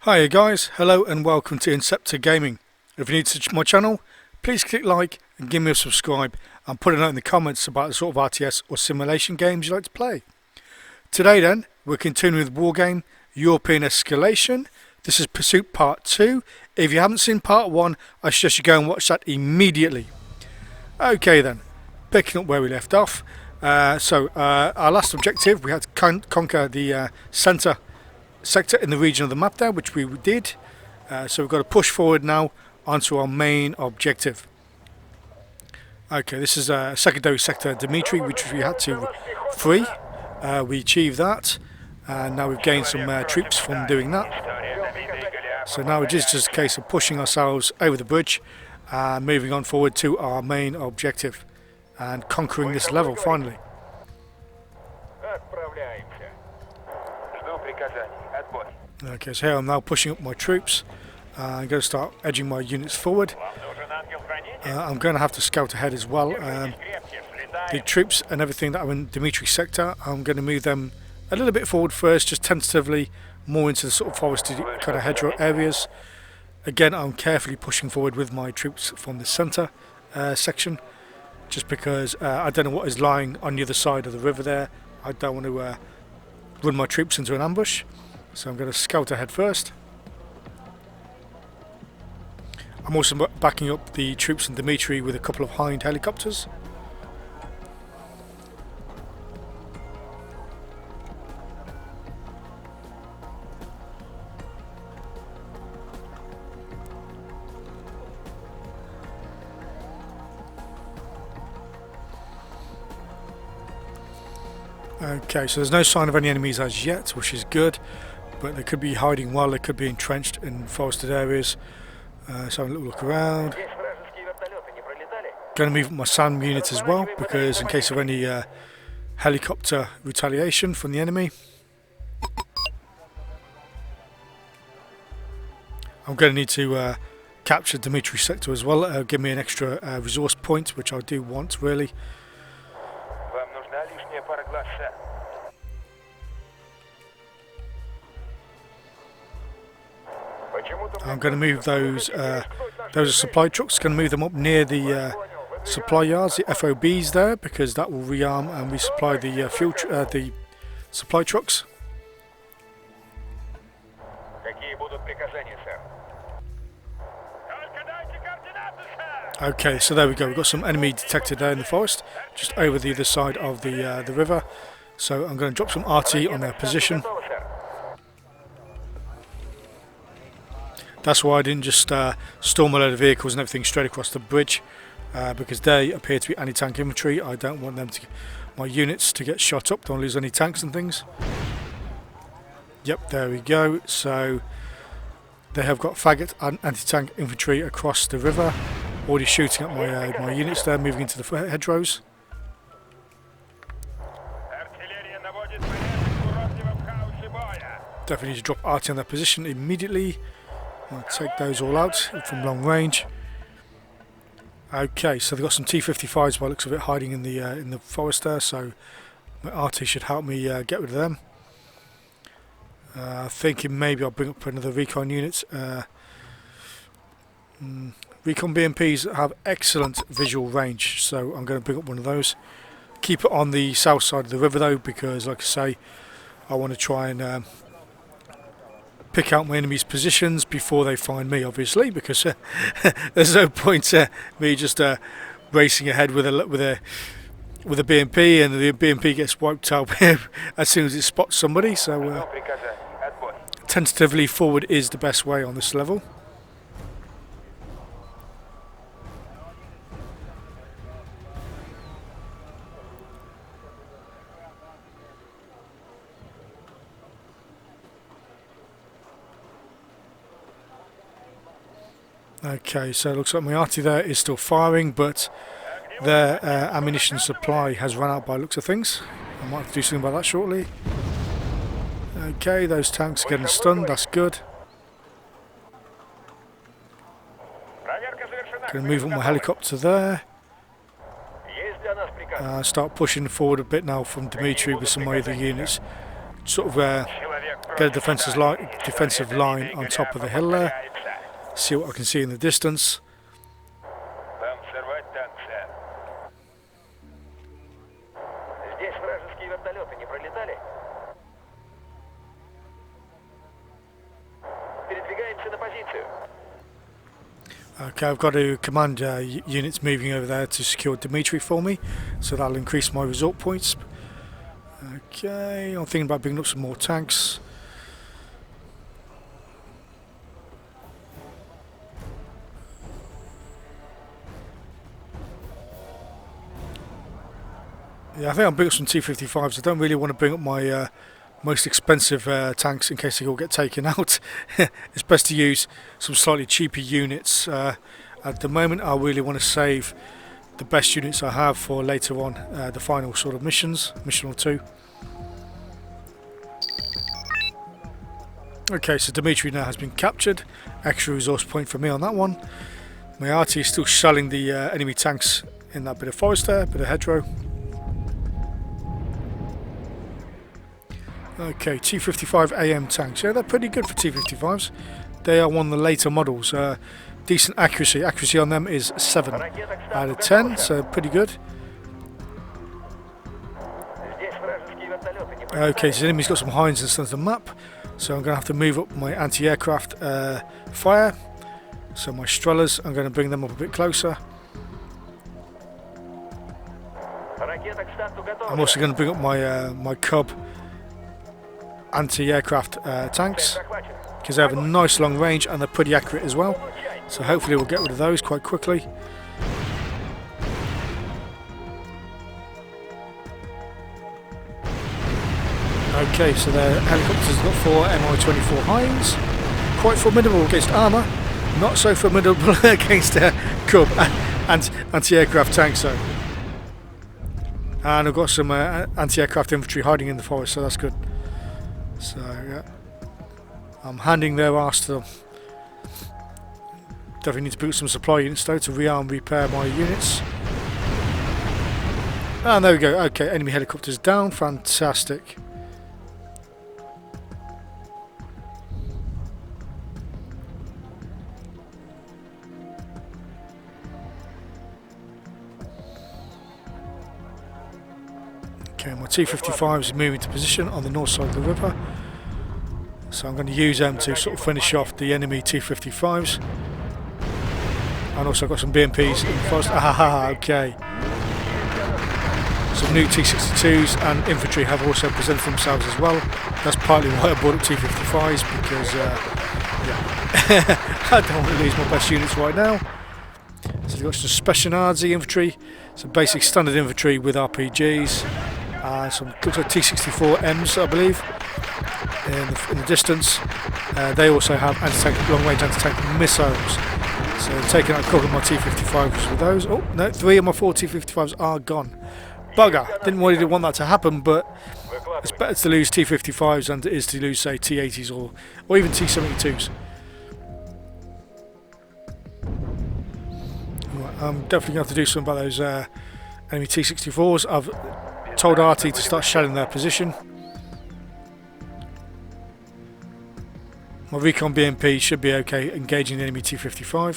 Hiya guys, hello and welcome to Inceptor Gaming. If you're new to my channel, please click like and give me a subscribe and put a note in the comments about the sort of RTS or simulation games you like to play. Today then, we're continuing with Wargame European Escalation. This is Pursuit Part 2. If you haven't seen Part 1, I suggest you go and watch that immediately. Okay then, picking up where we left off. Our last objective, we had to conquer the centre sector in the region of the map there, which we did. So we've got to push forward now onto our main objective. Okay, this is a secondary sector, Dimitri, which we had to free. We achieved that, and now we've gained some troops from doing that. So now it is just a case of pushing ourselves over the bridge and moving on forward to our main objective and conquering this level finally. Okay, so here I'm now pushing up my troops. I'm going to start edging my units forward. I'm going to have to scout ahead as well. The troops and everything that are in Dimitri sector, I'm going to move them a little bit forward first, just tentatively, more into the sort of forested kind of hedgerow areas. Again, I'm carefully pushing forward with my troops from the centre section, just because I don't know what is lying on the other side of the river there. I don't want to run my troops into an ambush. So I'm going to scout ahead first. I'm also backing up the troops in Dimitri with a couple of Hind helicopters. Okay, so there's no sign of any enemies as yet, which is good. But they could be hiding well, they could be entrenched in forested areas. So have a little look around. Going to move up my SAM unit as well, because in case of any helicopter retaliation from the enemy. I'm going to need to capture Dimitri sector as well. Give me an extra resource point, which I do want really. I'm going to move those are supply trucks. Going to move them up near the supply yards, the FOBs there, because that will rearm and resupply the the supply trucks. Okay, so there we go. We've got some enemy detected there in the forest, just over the other side of the river. So I'm going to drop some RT on their position. That's why I didn't just storm a load of vehicles and everything straight across the bridge, because they appear to be anti-tank infantry. I don't want them my units to get shot up. Don't lose any tanks and things. Yep, there we go. So they have got faggot and anti-tank infantry across the river, already shooting at my units there, moving into the hedgerows. Definitely need to drop RT on their position immediately. I'll take those all out from long range. Okay, so they've got some T-55s by the looks of it hiding in the forest there, so my RT should help me get rid of them. Thinking maybe I'll bring up another recon unit. Recon BMPs have excellent visual range, so I'm going to bring up one of those. Keep it on the south side of the river though, because like I say, I want to try and pick out my enemy's positions before they find me, obviously, because there's no point me just racing ahead with a BMP and the BMP gets wiped out as soon as it spots somebody. So tentatively forward is the best way on this level. Okay, so it looks like my RT there is still firing, but their ammunition supply has run out by the looks of things. I might have to do something about that shortly. Okay, those tanks are getting stunned, that's good. Going to move up my helicopter there. Start pushing forward a bit now from Dimitri with some of my other units. Sort of get a defensive line on top of the hill there. See what I can see in the distance. Okay, I've got to command units moving over there to secure Dmitry for me, so that'll increase my result points. Okay, I'm thinking about bringing up some more tanks. Yeah, I think I'll bring up some T-55s. I don't really want to bring up my most expensive tanks in case they all get taken out. It's best to use some slightly cheaper units. At the moment I really want to save the best units I have for later on, the final sort of missions, mission or two. Okay, so Dmitry now has been captured. Extra resource point for me on that one. My arty is still shelling the enemy tanks in that bit of forest there, bit of hedgerow. Okay, T-55 AM tanks. Yeah, they're pretty good for T-55s. They are one of the later models. Decent accuracy. Accuracy on them is 7 out of 10, so pretty good. Okay, so the enemy's got some Hinds in front of the map, so I'm going to have to move up my anti-aircraft fire. So my Strellas, I'm going to bring them up a bit closer. I'm also going to bring up my my Cub anti-aircraft tanks, because they have a nice long range and they're pretty accurate as well, so hopefully we'll get rid of those quite quickly. Okay, so the helicopters got 4 Mi-24 Hinds, quite formidable against armour, not so formidable against Cub and anti-aircraft tanks though. And I've got some anti-aircraft infantry hiding in the forest, so that's good. So yeah, I'm handing their arse to them. Definitely need to boot some supply units though to rearm, repair my units. And there we go. Okay, enemy helicopters down. Fantastic. Okay, my T-55 is moving to position on the north side of the river, so I'm going to use them to sort of finish off the enemy T-55s. And also I've got some BMPs in the forest. Okay. Some new T-62s and infantry have also presented themselves as well. That's partly why I bought up T-55s, because yeah, I don't want to lose my best units right now. So we've got some Specialnazi infantry, some basic standard infantry with RPGs. Some T-64Ms, I believe, in the distance. They also have anti-tank, long-range anti-tank missiles. So taking out a couple of my T-55s with those. Oh no, 3 of my 4 T-55s are gone. Bugger! Didn't really want that to happen, but it's better to lose T-55s than it is to lose, say, T-80s or even T-72s. Right, I'm definitely going to have to do something about those enemy T-64s. I've told RT to start shelling their position. My recon BMP should be okay engaging the enemy T-55.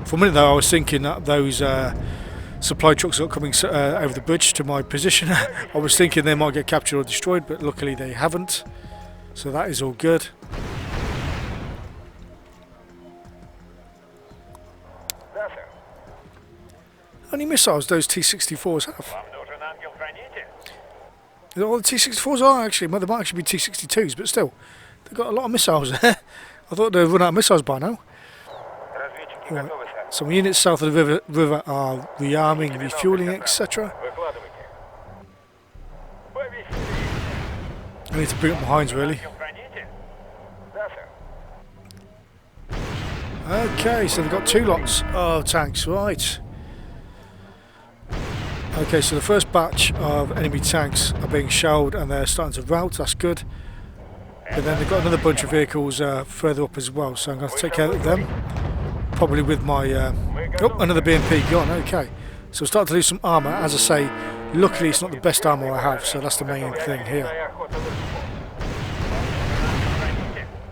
For a minute though I was thinking that those supply trucks are coming over the bridge to my position. I was thinking they might get captured or destroyed, but luckily they haven't, so that is all good. How many missiles those T-64s have? All the T-64s are actually, well, they might actually be T-62s, but still, they've got a lot of missiles there. I thought they'd run out of missiles by now. Right. Some units south of the river are rearming, refueling, etc. I need to bring up my Hinds really. Okay, so they've got 2 lots of tanks, right. Okay, so the first batch of enemy tanks are being shelled and they're starting to rout, that's good. But then they've got another bunch of vehicles further up as well, so I'm going to take care of them. Probably with my... oh, another BMP gone, okay. So we'll start to lose some armour. As I say, luckily it's not the best armour I have, so that's the main thing here.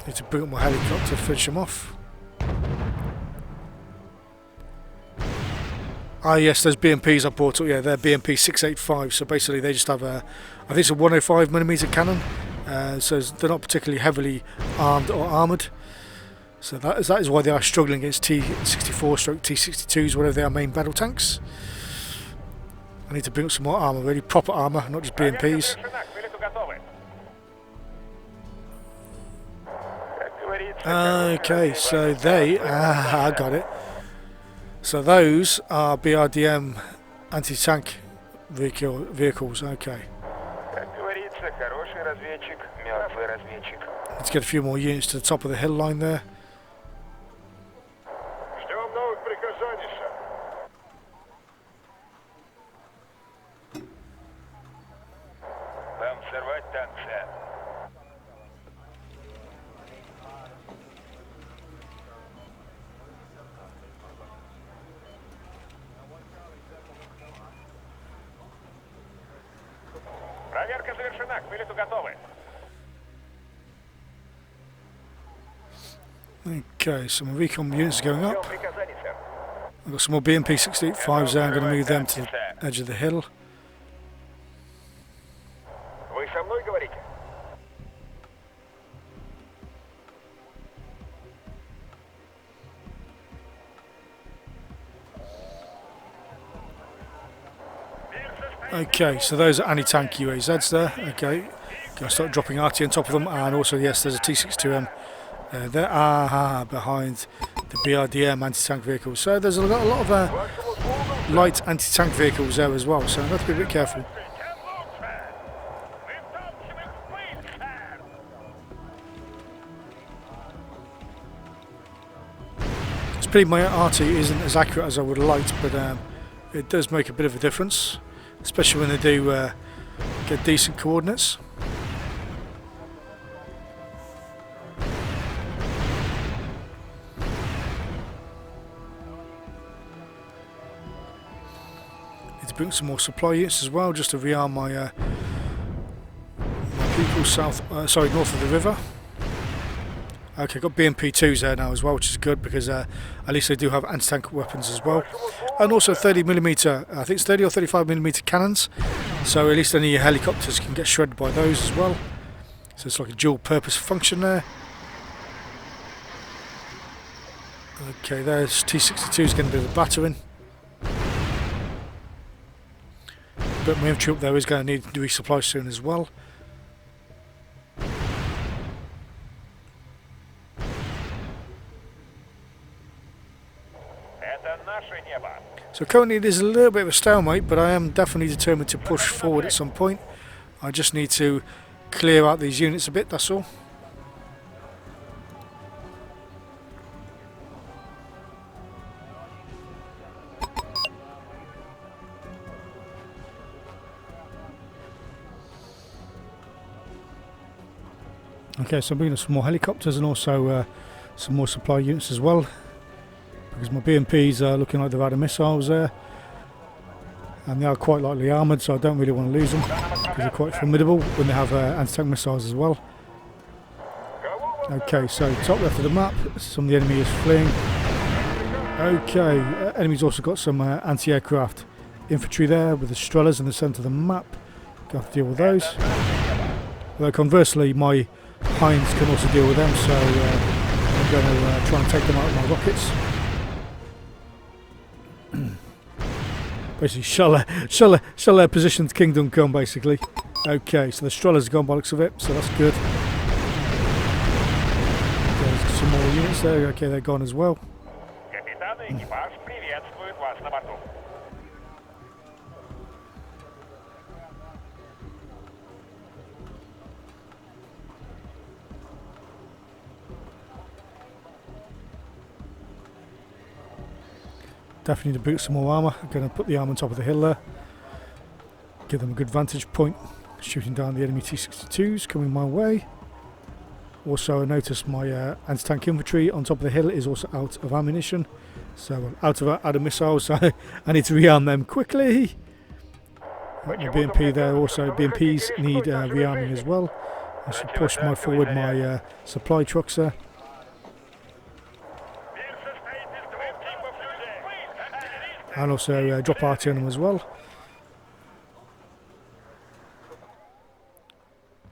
Need to bring up my helicopter to finish them off. Ah yes, those BMPs I bought up, yeah, they're BMP 685, so basically they just have a, I think it's a 105mm cannon, so they're not particularly heavily armed or armoured. So that is why they are struggling against T64 stroke T62s, whatever they are, main battle tanks. I need to bring up some more armour, really proper armour, not just BMPs. Okay, so they, I got it. So those are BRDM anti-tank vehicles, okay. Let's get a few more units to the top of the hill line there. Okay, so my recon units are going up. I've got some more BMP 685s there, I'm going to move them to the edge of the hill. Okay, so those are anti-tank UAZs there, okay. Going to start dropping RT on top of them, and also, yes, there's a T62M there behind the BRDM anti-tank vehicles. So there's a lot of light anti-tank vehicles there as well, so I've got to be a bit careful. It's pretty, my RT isn't as accurate as I would have liked, but it does make a bit of a difference, especially when they do get decent coordinates. Bring some more supply units as well, just to rearm my people north of the river. Okay, got BMP 2s there now as well, which is good because at least they do have anti-tank weapons as well, and also 30mm, I think it's 30 or 35mm cannons. So at least any helicopters can get shredded by those as well. So it's like a dual purpose function there. Okay, there's T62's getting a bit of a battering. But my infantry up there is going to need to resupply soon as well. So currently there's a little bit of a stalemate, but I am definitely determined to push forward at some point. I just need to clear out these units a bit, that's all. Okay, so I'm bringing some more helicopters and also some more supply units as well, because my BMPs are looking like they've had missiles there, and they are quite lightly armoured, so I don't really want to lose them because they're quite formidable when they have anti-tank missiles as well. Okay, so top left of the map, some of the enemy is fleeing. Okay, enemy's also got some anti-aircraft infantry there with the Strellas in the centre of the map. Got to deal with those. Although conversely, my Hinds can also deal with them, so I'm going to try and take them out of my rockets. Basically, shell their positioned kingdom come, basically. Okay, so the Strellas are gone by the looks of it, so that's good. There's some more units there, okay, they're gone as well. Definitely need to boot some more armour. I'm going to put the armour on top of the hill there. Give them a good vantage point. Shooting down the enemy T62s coming my way. Also I noticed my anti-tank infantry on top of the hill is also out of ammunition. So out of missiles, so I need to rearm them quickly. My BMP there also. BMPs need rearming as well. I should push forward my supply trucks there. And also drop RT on them as well.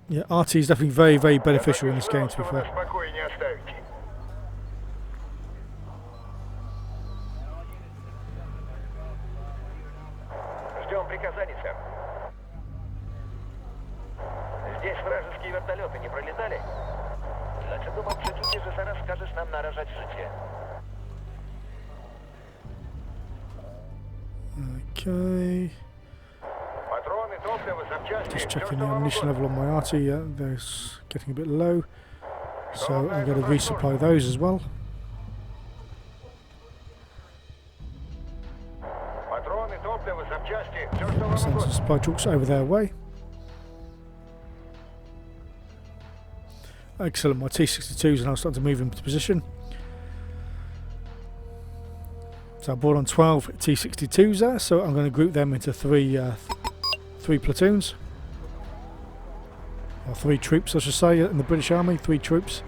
Yeah, RT is definitely very, very beneficial in this game, to be fair. Здесь вражеские вертолеты не пролетали? Значит, думал, что ты же зараз скажешь нам наражать житие. Okay. Just checking the ammunition level on my RT. Yeah, they're getting a bit low, so I'm going to resupply those as well. Send some supply trucks over their way. Excellent. My T-62s are now starting to move into position. So I brought on 12 T-62s there, so I'm going to group them into three platoons. Or 3 troops, I should say, in the British Army. 3 troops.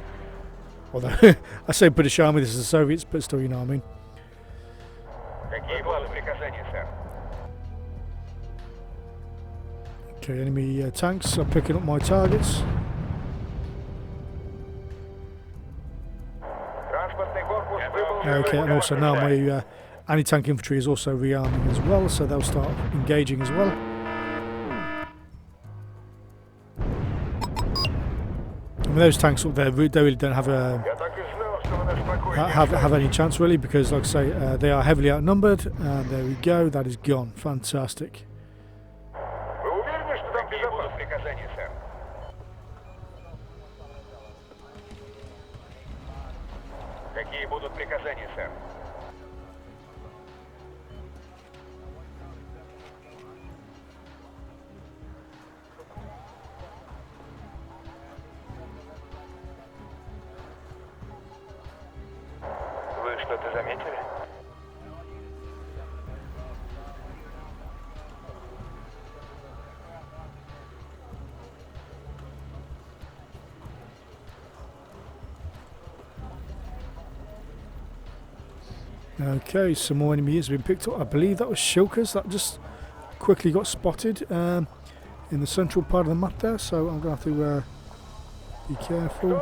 Although, I say British Army, this is the Soviets, but still, you know what I mean. Okay, enemy tanks are picking up my targets. Okay, and also now my anti-tank infantry is also rearming as well, so they'll start engaging as well. I mean, those tanks up there, they really don't have any chance really, because like I say, they are heavily outnumbered. And there we go, that is gone. Fantastic. Какие будут приказания, сэр? Вы что-то заметили? Okay, some more enemy has been picked up. I believe that was Shilkers that just quickly got spotted in the central part of the map there, so I'm going to have to be careful.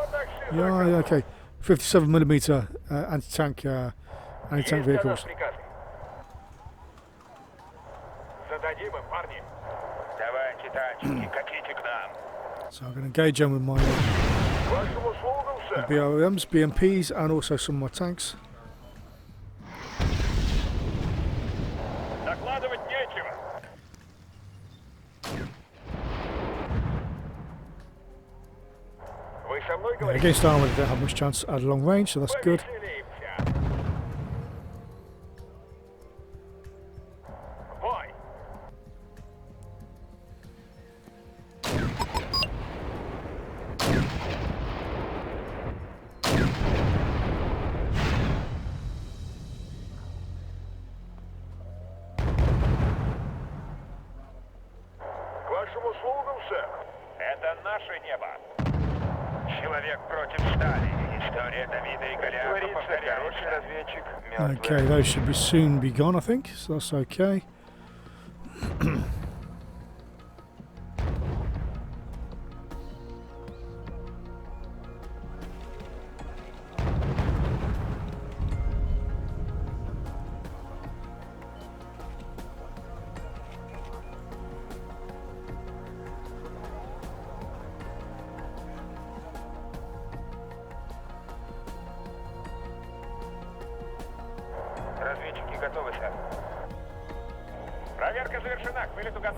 Yeah, okay. 57mm anti-tank vehicles. So I'm going to engage them with my BRMs, BMPs, and also some of my tanks. Yeah, against armour they don't have much chance at long range, so that's good. Это наше небо. Человек против стали. История Давида и Голиафа повторяется. Okay, those should soon be gone, I think, so that's okay.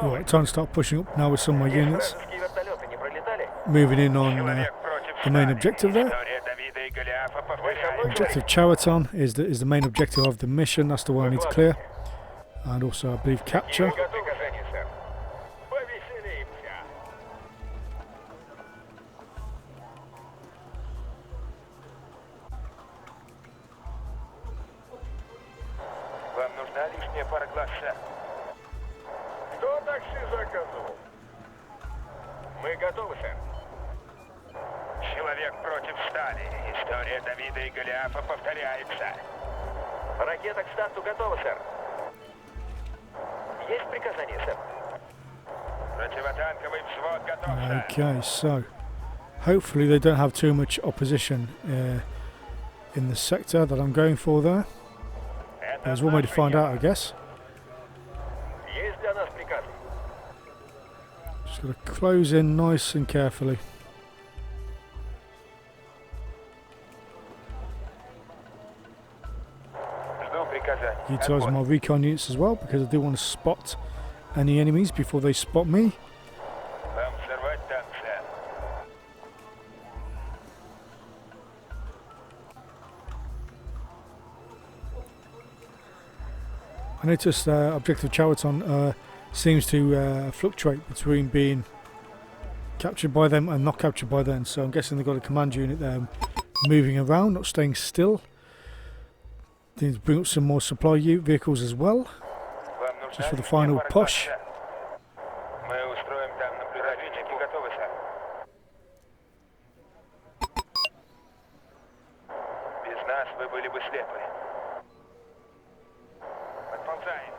Right, time to start pushing up now with some of my units. Moving in on the main objective there. Objective Charaton is the main objective of the mission. That's the one I need to clear. And also, I believe, capture. Такси заказывал. Мы готовы, сэр. Человек против стали. История Давида и Голиафа повторяется. Ракета к старту готова, сэр. Есть приказание, сэр? Противотанковый взвод готов, сэр. Okay, so hopefully they don't have too much opposition in the sector that I'm going for there. There's one way to find out, I guess. Есть для нас приказ. Just got to close in nice and carefully. Жду приказания. Utilising my recon units as well because I do want to spot any enemies before they spot me. Вам взорвать танк, сэр. I noticed objective Chawaton seems to fluctuate between being captured by them and not captured by them, so I'm guessing they've got a command unit there moving around, not staying still. They need to bring up some more supply vehicles as well, Вам нужна just for the final push. Мы устроим там наблюдение. Готовы, сэр. Без нас вы были бы слепы. Подползаем.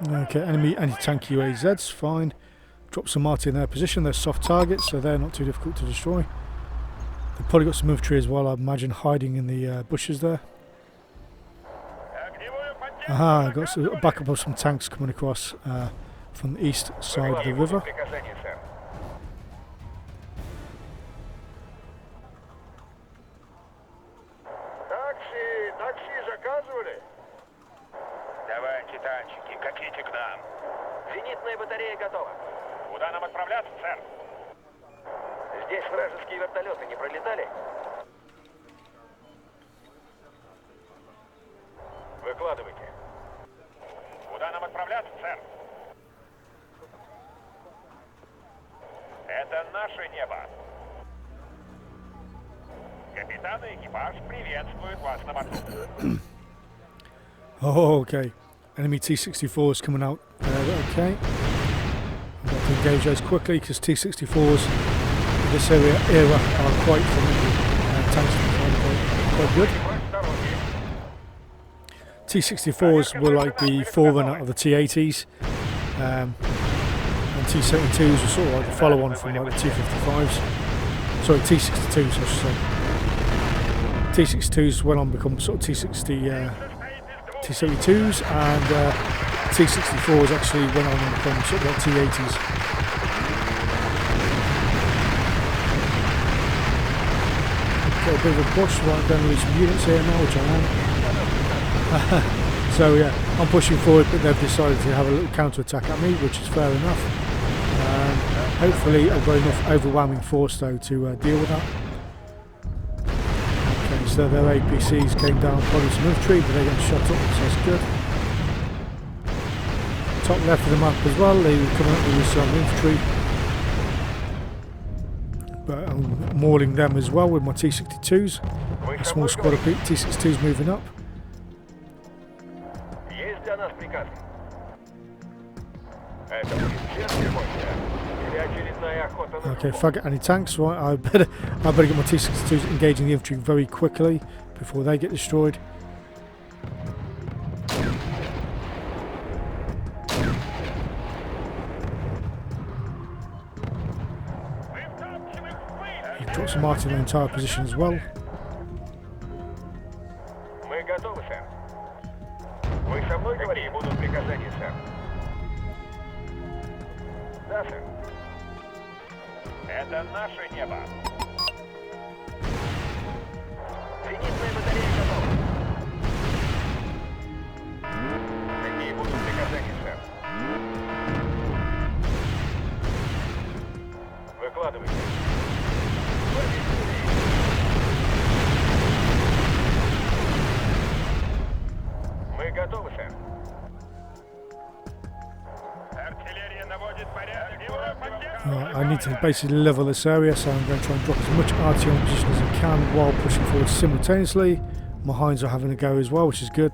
Okay, enemy anti-tank UAZs, fine. Drop some arty in their position, they're soft targets, so they're not too difficult to destroy. They've probably got some infantry as well, I imagine, hiding in the bushes there. Aha, got a backup of some tanks coming across from the east side of the river. Приказание, сэр. Такси заказывали? Давайте, танчики, катите к нам. Зенитная батарея готова. Куда нам отправляться, сэр? Здесь вражеские вертолеты не пролетали? Выкладывайте. Куда нам отправляться, сэр? Это наше небо. Капитан и экипаж приветствуют вас на борту. Oh, okay. Enemy T-64s coming out there, okay. I've got to engage those quickly because T-64s in this era are quite formidable. Tanks are quite good. T-64s were like the forerunner of the T-80s, and T-72s were sort of like the follow-on from like the T-55s. Sorry, T-62s I should say. T-62s went on to become sort of T-72s, and T-64s actually went on and become sort of like T-80s. Got a bit of a push right down with some units here now, which I am. So yeah, I'm pushing forward, but they've decided to have a little counter-attack at me, which is fair enough. Hopefully I've got enough overwhelming force though to deal with that. Okay, so their APCs came down, probably some infantry, but they got shot up, so that's good. Top left of the map as well, they were coming up with some infantry. But I'm mauling them as well with my T-62s. A small squad of T-62s moving up. Есть для нас приказ. Это будет честный бой, или очередная охота на... Okay, faggot anti-tanks, right, I better get my T-62s engaging the infantry very quickly before they get destroyed. You've got some artillery in the entire position as well. Мы готовы, сэр. Вы со мной говорите? Какие будут приказания, сэр? Да, сэр. Это наше небо. Зенитная батарея готова. Какие будут приказания, сэр? Выкладывайте. Мы готовы, сэр. Артиллерия наводит порядок. I need to basically level this area, so I'm going to try and drop as much artillery in position as I can while pushing forward simultaneously. My Hinds are having a go as well, which is good.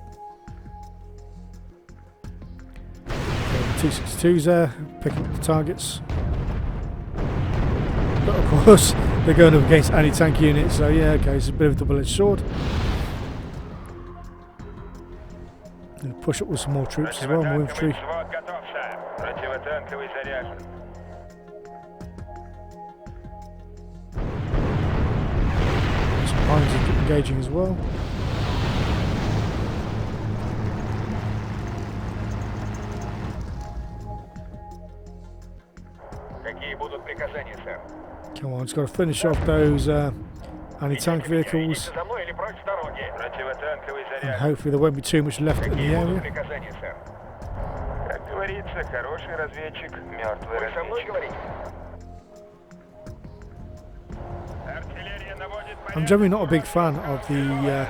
T-62s there, picking up the targets. But of course, they're going up against anti-tank units, so yeah, okay, it's a bit of a double-edged sword. Gonna push up with some more troops as well, more infantry. Some lines engaging as well. Come on, it's got to finish off those anti-tank vehicles. And hopefully there won't be too much left in the area. I'm generally not a big fan of the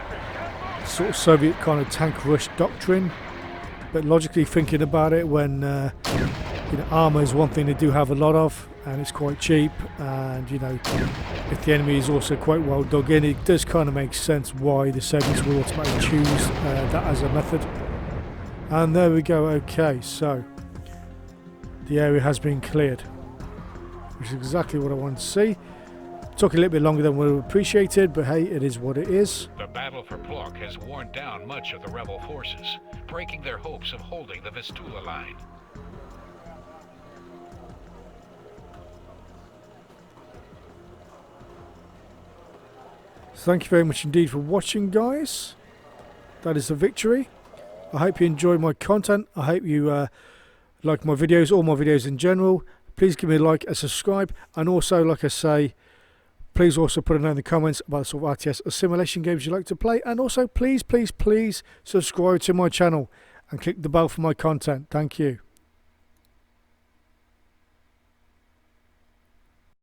sort of Soviet kind of tank rush doctrine, but logically thinking about it, when you know, armour is one thing they do have a lot of, and it's quite cheap, and you know, if the enemy is also quite well dug in, it does kind of make sense why the Soviets will automatically choose that as a method. And there we go. Okay, so the area has been cleared, which is exactly what I wanted to see. Took a little bit longer than we would have appreciated, but hey, it is what it is. The battle for Plock has worn down much of the rebel forces, breaking their hopes of holding the Vistula line. So thank you very much indeed for watching, guys. That is the victory. I hope you enjoyed my content. I hope you like my videos, all my videos in general. Please give me a like and subscribe, and also, like I say, please also put a note in the comments about the sort of RTS or simulation games you like to play, and also please subscribe to my channel and click the bell for my content. Thank you.